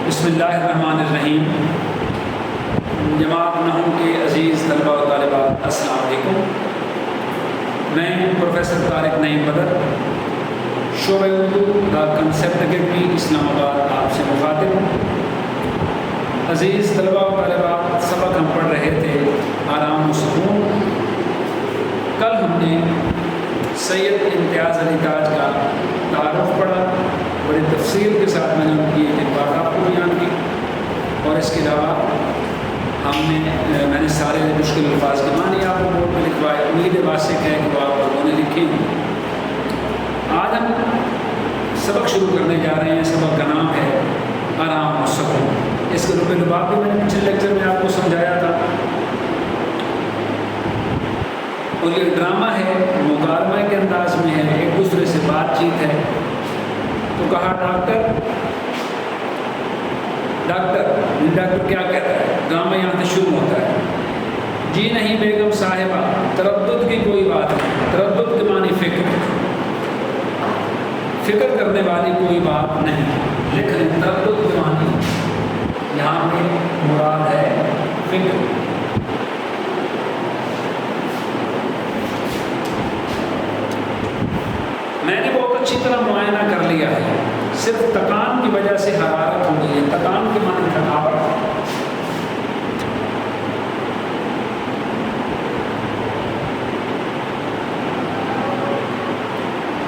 بسم اللہ الرحمن الرحیم۔ جماعت نحو کے عزیز طلباء و طالبات، السلام علیکم۔ میں پروفیسر طارق نعیم بدر، شعبہ اردو دا کنسیپٹ اکیڈمی اسلام آباد آپ سے مخاطب ہوں۔ عزیز طلباء و طالبات، سبق ہم پڑھ رہے تھے آرام و سکون۔ کل ہم نے سید امتیاز علی تاج کا تعارف پڑھا، بڑی تفصیل کے ساتھ میں نے ان کی ایک بات آپ کو بیان کی، اور اس کے علاوہ میں نے سارے مشکل الفاظ کے معنی آپ کو بورڈ پہ لکھوائے۔ امید واثق ہے کہ وہ آپ لوگوں نے لکھے ہیں۔ آج ہم سبق شروع کرنے جا رہے ہیں۔ سبق کا نام ہے آرام و سکون۔ اس کے رب لباب بھی میں نے پچھلے لیکچر میں آپ کو سمجھایا تھا، اور یہ ڈرامہ ہے، مکالمہ کے انداز میں ہے، ایک دوسرے سے بات چیت ہے۔ تو کہا ڈاکٹر کیا کہتا ہے؟ ڈرامہ یہاں سے شروع ہوتا ہے۔ جی نہیں بیگم صاحبہ، تردد کی کوئی بات نہیں۔ تردد کے معنی فکر کرنے والی کوئی بات نہیں، لیکن تردد کے معنی یہاں پہ مراد ہے فکر۔ میں نے بہت اچھی طرح معائنہ کر لیا ہے، صرف تکان کی وجہ سے حرارت ہو گئی ہے۔ تکان کے معنی تھکاوٹ،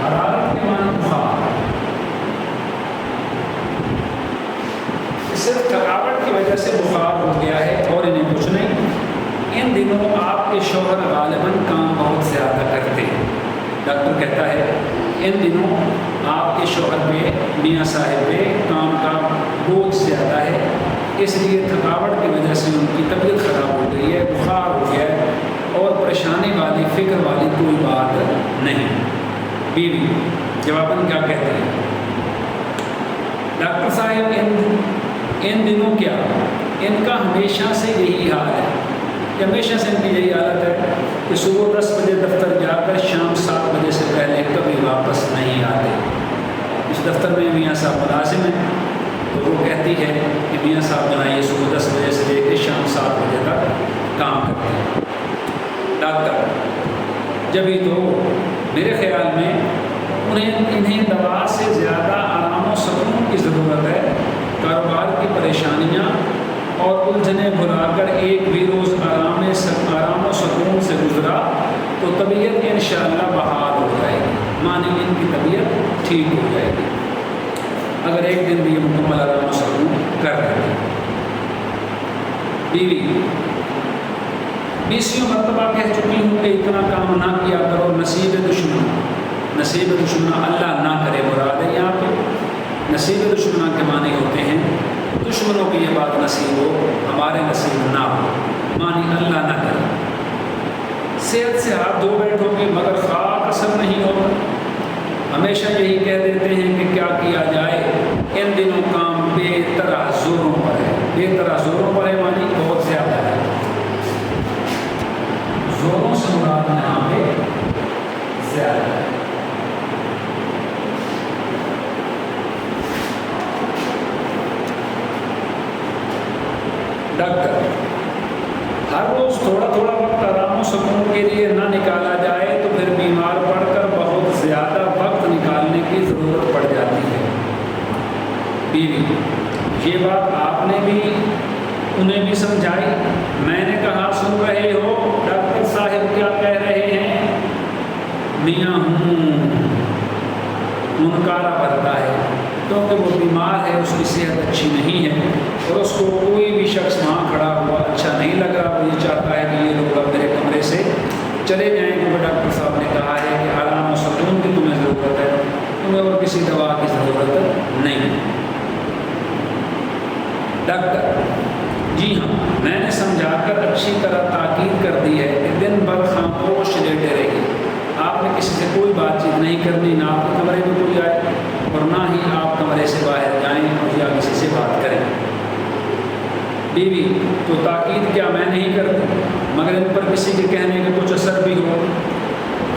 حرارت کے معنی بخار۔ صرف تھکاوٹ کی وجہ سے بخار ہو گیا ہے اور انہیں کچھ نہیں۔ ان دنوں آپ کے شوہر غالباً کام بہت زیادہ کرتے ہیں۔ ڈاکٹر کہتا ہے ان دنوں آپ کے شوہر پہ، میاں صاحب پہ کام کا بوجھ زیادہ ہے، اس لیے تھکاوٹ کی وجہ سے ان کی طبیعت خراب ہو گئی ہے، بخار ہو گیا ہے، اور پریشانی والی، فکر والی کوئی بات نہیں۔ بیوی جواباً کیا کہتے ہیں؟ ڈاکٹر صاحب ان دنوں کیا؟ ان کا ہمیشہ سے یہی حال ہے، کہ ہمیشہ سے ان کی یہی حالت ہے کہ صبح 10 بجے دفتر جا کر شام 7 بجے سے پہلے کبھی واپس نہیں آتے۔ اس دفتر میں میاں صاحب ملازم ہیں، تو وہ کہتی ہے کہ میاں صاحب بنائیے صبح 10 بجے سے لے کے شام 7 بجے تک کام کرتے ہیں۔ ڈاکٹر جبھی تو میرے خیال میں انہیں دوا سے زیادہ آرام و سکون کی ضرورت ہے۔ کاروبار کی پریشانیاں اور الجھنیں بھلا کر ایک بھی روز آرام و سکون سے گزرا تو طبیعت انشاءاللہ بحال ہو جائے گی، معنی ان کی طبیعت ٹھیک ہو جائے گی اگر ایک دن بھی یہ مکمل آرام و سکون کر رہے ہیں۔ بیوی 20 مرتبہ کہہ چکی ہوں کہ اتنا کام نہ کیا کرو، نصیب دشمنا اللہ نہ کرے مراد ہے یہاں پہ۔ نصیب دشمنا کے معنی ہوتے ہیں دشمنوں کی یہ بات نصیب ہو، ہمارے نصیب نہ ہو، معنی اللہ نہ کرے۔ صحت سے ہاتھ دھو بیٹھو گے مگر خاک اثر نہیں ہوگا۔ ہمیشہ یہی کہہ دیتے ہیں کہ کیا کیا جائے، ان دنوں کام بے طرح زوروں پر ہے۔ بے طرح زوروں پر ہے معنی بہت زیادہ ہے۔ زوروں سے مراد یہاں پہ زیادہ ہے۔ ڈاکٹر ہر روز تھوڑا تھوڑا وقت آرام و سکون کے لیے نہ نکالا جائے تو پھر بیمار پڑ کر بہت زیادہ وقت نکالنے کی ضرورت پڑ جاتی ہے۔ بیوی یہ بات آپ نے بھی انہیں بھی سمجھائی؟ میں نے کہا سن رہے ہو ڈاکٹر صاحب کیا کہہ رہے ہیں؟ میاں منکارہ بھرتا ہے کیونکہ وہ بیمار ہے، اس کی صحت اچھی نہیں ہے، اور اس کو کوئی بھی شخص وہاں کھڑا ہوا اچھا نہیں لگ رہا۔ وہ یہ چاہتا ہے کہ یہ لوگ اب میرے کمرے سے چلے جائیں، کیونکہ ڈاکٹر صاحب نے کہا ہے کہ آرام و سکون کی تمہیں ضرورت ہے، تمہیں اور کسی دوا کی ضرورت نہیں۔ ڈاکٹر جی ہاں، میں نے سمجھا کر اچھی طرح تاکید کر دی ہے کہ دن بھر خاموش لیٹے رہیے۔ آپ نے کسی سے کوئی بات چیت نہیں کرنی، نہ آپ کے کمرے میں کوئی آئے اور نہ ہی آپ کمرے سے باہر جائیں اور یا کسی سے بات کریں۔ بیوی تو تاکید کیا میں نہیں کرتی، مگر ان پر کسی کے کہنے کا کچھ اثر بھی ہو۔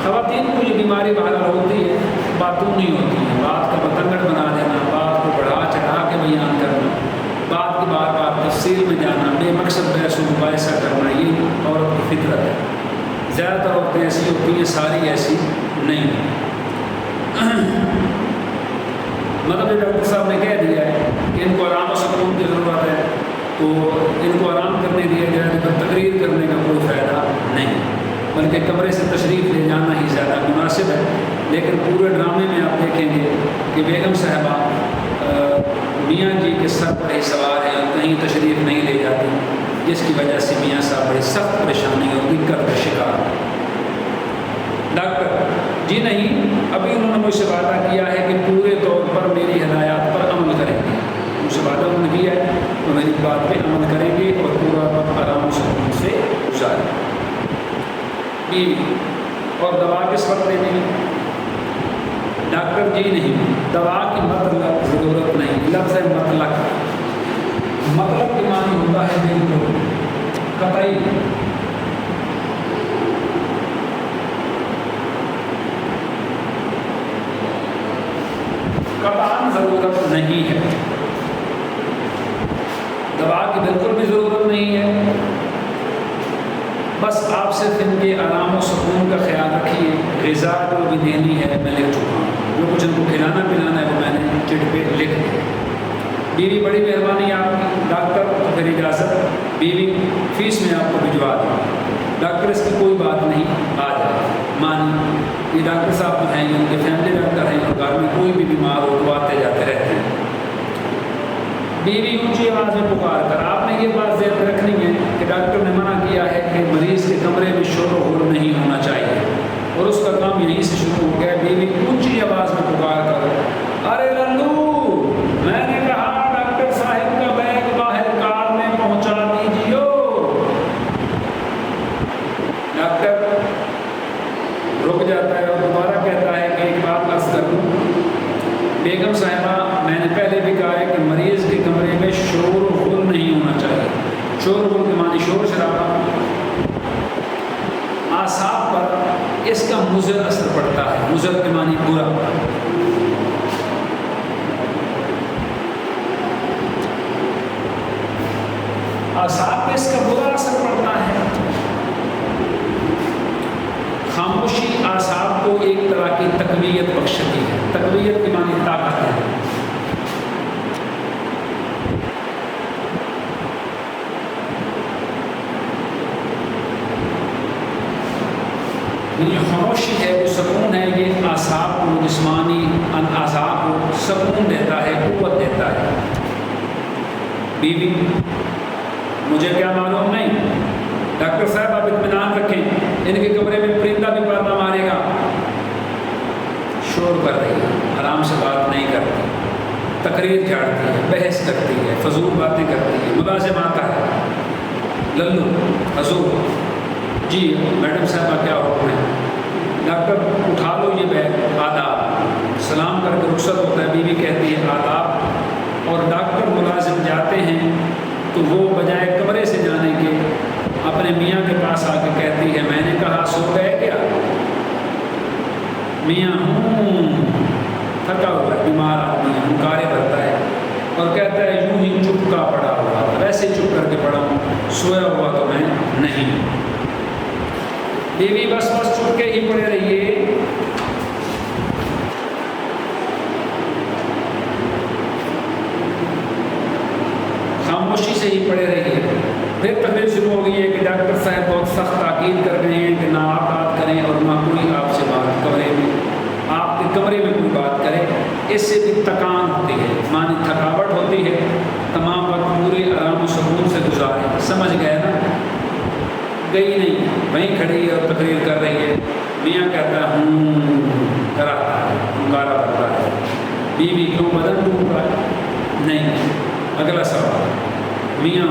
خواتین کو یہ بیماری بہرحال ہوتی ہے، باتوں نہیں ہوتی ہے، بات کا بتنگڑ بنا دینا، بات کو بڑھا چڑھا کے بیان کرنا، عورتیں ایسی ہوتی ہیں، ساری ایسی نہیں. مطلب ڈاکٹر صاحب نے کہہ دیا ہے کہ ان کو آرام و سکون کی ضرورت ہے تو ان کو آرام کرنے دیا جائے، تو تقریر کرنے کا کوئی فائدہ نہیں، بلکہ کمرے سے تشریف لے جانا ہی زیادہ مناسب ہے. لیکن پورے ڈرامے میں آپ دیکھیں گے کہ بیگم صاحبہ میاں جی کے سر پر ہی سوار ہیں اور کہیں تشریف نہیں لے جاتی، جس کی وجہ سے میاں صاحب بڑی سخت پریشانی اور دقت کا شکار. ڈاکٹر جی نہیں، ابھی انہوں نے مجھ سے وعدہ کیا ہے کہ پورے طور پر میری ہدایات پر عمل کریں گے. مجھ سے وعدہ انہوں نے کیا ہے تو میری بات پہ عمل کریں گے اور پورا وقت آرام و سکون سے گزاریں. بیوی اور دوا کس وقت لینی؟ ڈاکٹر جی نہیں، دوا کی مطلب ضرورت نہیں. لفظ مطلق، مطلب کی معنی ہوتا ہے بالکل قطعی. قطعاً ضرورت نہیں ہے. دوا کی بالکل بھی ضرورت نہیں ہے، بس آپ صرف ان کے آرام و سکون کا خیال رکھیے. غذا جو بھی دینی ہے میں لکھ چکا ہوں، جو کچھ ان کو کھلانا پلانا ہے وہ میں نے چٹ پہ لکھ دیا. بیوی بڑی مہربانی آپ کی. ڈاکٹر تو پھر اجازت، بیوی فیس میں آپ کو بھجوا دوں. ڈاکٹر اس کی کوئی بات نہیں، آ جائے مانی. یہ ڈاکٹر صاحب تو ہیں، ان کے فیملی ڈاکٹر ہیں اور گھر میں کوئی بھی بیمار ہو تو آتے جاتے رہتے ہیں. بیوی اونچی آواز میں پکار کر، آپ نے یہ بات ذہن میں رکھنی ہے کہ ڈاکٹر نے منع کیا ہے کہ مریض کے کمرے میں شور و غل نہیں ہونا چاہیے، اور اس کا کام یہیں سے شروع ہو گیا. بیوی اونچی آواز میں پکار کر، ارے للو، میں نے کہا ڈاکٹر صاحب کا بیگ باہر کار میں پہنچا دیجیے. ڈاکٹر رک جاتا ہے اور دوبارہ کہتا ہے کہ ایک بات عرض کر دوں بیگم صاحبہ، میں نے پہلے بھی کہا ہے کہ مریض کے کمرے میں شور و غل نہیں ہونا چاہیے. شور و غل کے معنی شور شرابہ، اعصاب پر اس کا مضر اثر پڑتا ہے. مضر کے معنی برا. اعصاب پہ اس کا برا اثر پڑتا ہے. خاموشی اعصاب کو ایک طرح کی تقویت بخشتی ہے. تقویت کے معنی طاقت ہے. یہ خاموشی ہے، وہ سکون ہے، یہ اعصاب کو، جسمانی اعصاب کو سکون دیتا ہے، قوت دیتا ہے. بیوی مجھے کیا معلوم نہیں. ڈاکٹر صاحب آپ اطمینان رکھیں، ان کے کمرے میں پرندہ بھی پردہ مارے گا. شور کر رہی ہے، آرام سے بات نہیں کرتی، تقریر جھاڑتی ہے، بحث کرتی ہے، فضول باتیں کرتی ہے، ملازم آتا ہے. للو حضور جی میڈم صاحبہ کیا حکم ہے؟ ڈاکٹر اٹھا لو یہ بیگ. آداب، سلام کر کے رخصت ہوتا ہے. بیوی کہتی ہے آداب، اور ڈاکٹر ملازم جاتے ہیں تو وہ بجائے کمرے سے جانے کے اپنے میاں کے پاس آ کے کہتی ہے، میں نے کہا سو گئے کیا؟ میاں تھکا ہوا ہے، بیمار آدمی ہے، ہنکارے بھرتا ہے اور کہتا ہے یوں ہی چپ کا پڑا ہوا، ویسے چپ کر کے پڑا ہوں، سویا ہوا تو میں نہیں. بیوی بس چپ کے ہی پڑے رہیے. خاموشی سے ہی پڑے رہیے. پھر تقریر شروع ہو گئی ہے کہ ڈاکٹر صاحب بہت سخت تاکید کر رہے ہیں کہ نہ آپ بات کریں اور نہ کوئی آپ سے بات کمرے میں، آپ کے کمرے میں کوئی بات کرے. اس سے بھی تکان ہوتی ہے، معنی تھکاوٹ ہوتی ہے. تمام وقت پورے آرام و سکون سے گزارے. سمجھ گئے نا؟ گئی نہیں، وہیں کھڑی ہے اور تقریر کر رہی ہے. میاں کہتا ہے کراتا ہے، ہنکارا کرتا ہے. بیوی کیوں بدن ٹوٹ رہا ہے؟ نہیں. اگلا سوال، میاں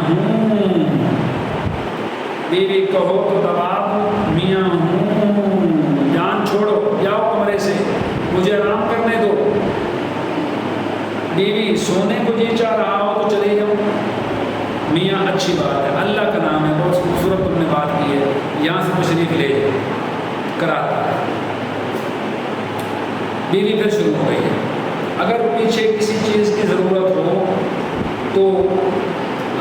بیوی کہو تو دباب، میاں جان چھوڑو، جاؤ کمرے سے، مجھے آرام کرنے دو. بیوی سونے کو جی چاہ رہا ہو تو چلے جاؤ. میاں اچھی بات ہے، اللہ کا نام ہے، بہت خوبصورت تم نے بات کی ہے، یہاں سے تشریف لے کراتا ہے. بیوی پھر شروع ہو گئی ہے. اگر پیچھے کسی چیز کی ضرورت ہو تو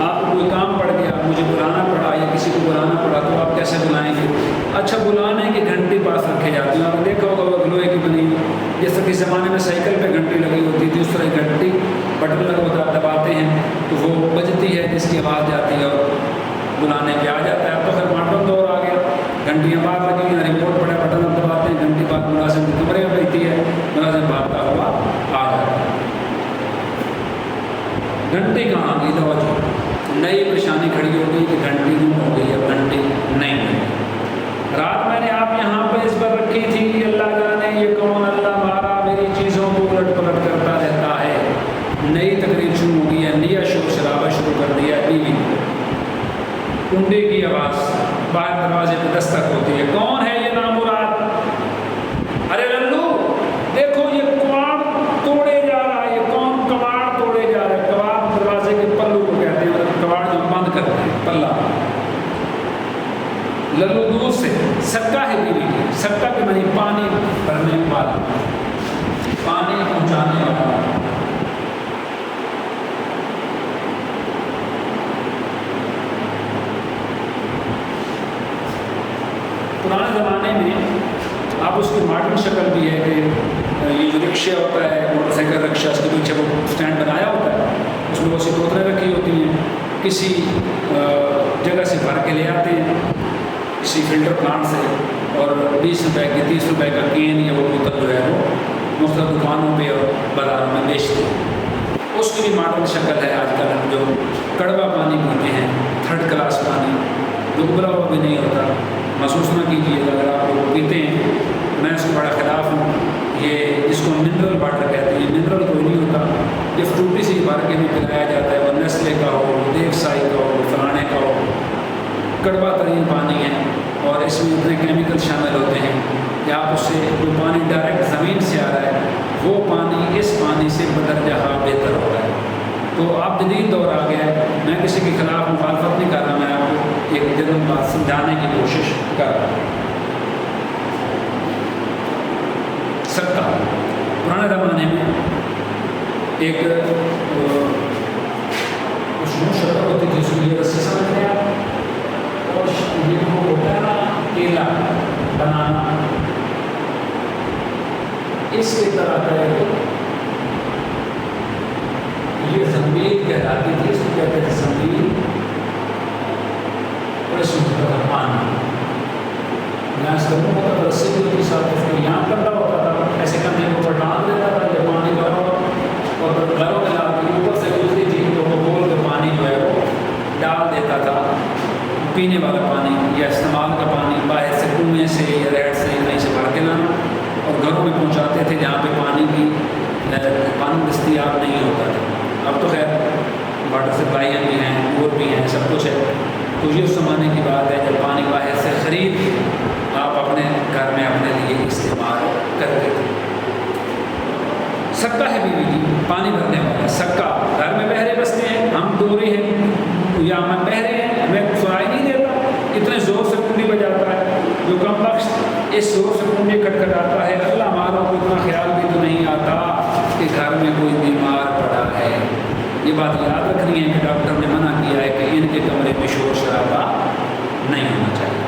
آپ کو کوئی کام پڑ گیا، مجھے بلانا پڑا یا کسی کو بلانا پڑا تو آپ کیسے بلائیں گے؟ اچھا بلانے کے بٹن لگا ہوتا ہے دباتے ہیں تو وہ بجتی ہے جس کی آواز جاتی ہے اور بلانے پہ آ جاتا ہے. اب تو خیر ماڈرن دور آ گیا, گھنٹیاں باہر لگی ہیں, ریموٹ پڑے بٹن اب دباتے ہیں, گھنٹی بعد ملازم کی کمرے میں بیٹھتی ہے, ملازم بھاگتا ہوا آ جاتا ہے. گھنٹی کہاں گئی توجہ, نئی پریشانی کھڑی ہو گئی کہ گھنٹی گم ہو گئی, اب گھنٹی نہیں ہے. رات میں نے آپ یہاں پہ اس پر رکھی تھی, اللہ جانے یہ کون اللہ مارا میری چیزوں کو الٹ پلٹ کرتا رہتا ہے. نئی تقریر شروع ہو گئی ہے, نیا شور شرابہ شروع کر دیا ہے. بیوی کنڈے کی آواز, باہر دروازے پہ دستک ہوتی ہے, کون ہے یہ نامراد؟ ارے للو دیکھو یہ کواڑ توڑے جا رہا ہے, یہ کون کواڑ توڑے جا رہا ہے؟ کواڑ دروازے کے پلو کو کہتے ہیں, کواڑ جو بند کرتے ہیں پلہ. للو دور سے سکا ہے بیوی کی, سکا کہ میں پانی بھرنے والا, پانی پہنچانے والا. پرانے زمانے میں آپ اس کی ماڈرن شکل بھی ہے کہ یہ جو رکشہ ہوتا ہے, موٹر سائیکل رکشہ, اس کے پیچھے وہ اسٹینڈ بنایا ہوتا ہے, اس میں بہت سی بوتلیں رکھی ہوتی ہیں, کسی جگہ سے بھر کے لے آتے ہیں کسی فلٹر پلانٹ سے, اور 20 روپے کی 30 روپے کا کین یا وہ بوتل جو ہے وہ مختلف دکانوں پہ اور بازاروں میں بیچتے ہیں. اس کی بھی ماڈرن شکل ہے آج کل, جو کڑوا پانی پیتے ہیں, تھرڈ کلاس پانی, جو ابلا ہوا بھی نہیں ہوتا. محسوس نہ کیجیے گا اگر آپ لوگ پیتے ہیں, میں اس کو بڑا خلاف ہوں. یہ جس کو منرل واٹر کہتے ہیں, منرل کوئی نہیں ہوتا, یہ فروٹی سے بھر کے بھی پلایا جاتا ہے, وہ نیسلے کا ہو, دیو سائی کا ہو, فلانے کا ہو. کڑوا ترین پانی ہے اور اس میں اتنے کیمیکل شامل ہوتے ہیں کہ آپ اس سے جو پانی ڈائریکٹ زمین سے آ رہا ہے وہ پانی اس پانی سے بدرجہ بہتر ہو رہا ہے. تو اب جدید دور آ گیا ہے, میں کسی کے خلاف مخالفت نہیں کر رہا, میں آپ کو ایک جنرل بات سمجھانے کی کوشش کر رہا ہوں. سکا پرانے زمانے میں ایک شکل ہوتی تھی, اس کو یہ رسی سمجھتے ہیں, اور یہ وہ ہوتا ہے نا کیلا بنانا, اس کی طرح کا یہ زنبیل کہلاتی تھی, اس کو کہتے تھے زنبیل, اور اس میں ہوتا تھا پانی. یہاں اس کا منہ ہوتا تھا, رسی بھی ہوتی ساتھ, اس کو یہاں کرنا ہوتا تھا, ایسے کرنے کے اوپر ڈال دیتا تھا, جب پانی بھرا ہوا اور گھروں میں لا کے اوپر سے گزرتی تھی تو وہ بول کے پانی جو ہے وہ ڈال دیتا تھا. پینے والا پانی یا استعمال کا پانی باہر سے کنویں سے یا ریڑ سے کہیں سے بھر کے لانا اور گھروں میں پہنچاتے تھے جہاں پہ پانی دستیاب نہیں ہوتا تھا. اب تو خیر واٹر سپلائیاں بھی ہیں, بور بھی ہیں, سب کچھ ہے. تو یہ اس زمانے کی بات ہے جب پانی باہر سے خرید آپ اپنے گھر میں اپنے لیے استعمال کرتے تھے. سکا ہے بیوی کی, پانی بھرنے والا سکا. گھر میں بہرے بستے ہیں, ہم دورے ہیں یا ہم بہرے ہیں, ہمیں سنائی نہیں دیتا, اتنے زور سے کنڈی بجاتا ہے, جو کم بخش اس زور سے کنڈی کھٹکھٹاتا ہے. اللہ ہماروں کو اتنا خیال بھی تو نہیں آتا کہ گھر میں کوئی بیمار پڑا ہے. یہ بات یاد رکھنی ہے کہ ڈاکٹر نے منع کیا ہے کہ ان کے کمرے میں شور شرابہ نہیں ہونا چاہیے.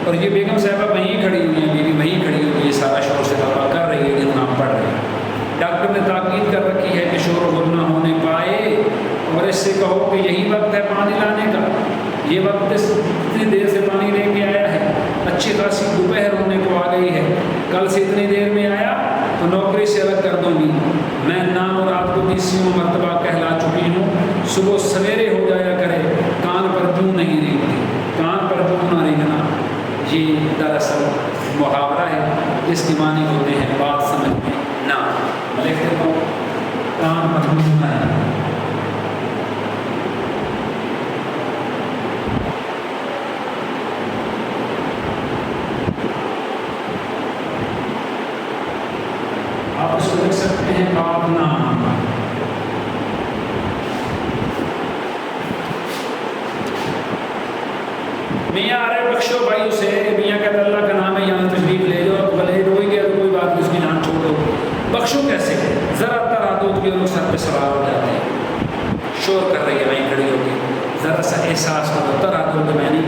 اور یہ بیگم صاحبہ وہیں کھڑی ہوئی ہیں, بیوی وہیں کھڑی ہوئی ہے, یہ سارا شور شرابہ کر رہی ہے جتنا ہم پڑھ رہے ہیں. ڈاکٹر نے تاکید کر رکھی ہے کہ شور و غل نہ ہونے پائے, اور اس سے کہو کہ یہی وقت ہے پانی لانے کا, یہ وقت اتنی دیر سے پانی لے کے آیا ہے, اچھی خاصی دوپہر ہونے کو آ گئی ہے, کل سے اتنی دیر میں آیا تو نوکری سے الگ کر دوں گی. میں نام اور آپ کو 20 مرتبہ کہلا چکی ہوں, صبح سویرے ہو جایا کرے, کان پر جوں نہیں رینگتی, کان پر جوں نہ رینگنا. یہ دراصل محاورہ ہے جس کی معنی ہوتے ہیں بات سمجھ میں نہ. میں لکھ دیتا ہوں, کان پر جوں نہ رینگنا. آپ اس کو لکھ سکتے ہیں باب نام. میاں آ رہے بخشو بھائی اسے, میاں کہتا اللہ کا نام ہے یہاں تشریف لے جاؤ, تو بھلے رو ہی گیا تو کوئی بات نہیں, اس کی جان چھوڑ دو. بخشو کیسے؟ ذرا ترا دو کہ لوگ سر پہ سوار ہو جاتے ہیں, شور کر رہی ہے وہیں کھڑی ہوگی, ذرا سا احساس ہو ترا دو کہ میں نے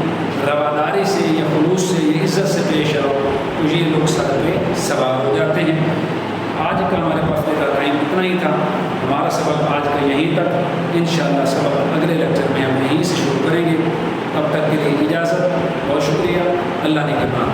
رواداری سے یا خلوص سے یا عزت سے پیش آؤ, تو یہ لوگ سر پہ سوار ہو جاتے ہیں. آج کا ہمارے پاس کا ٹائم اتنا ہی تھا. سبق آج کا یہیں تک، انشاءاللہ سبق اگلے لیکچر میں ہم یہیں سے شروع کریں گے۔ تب تک کے لیے اجازت، بہت شکریہ، اللہ نے کرنا۔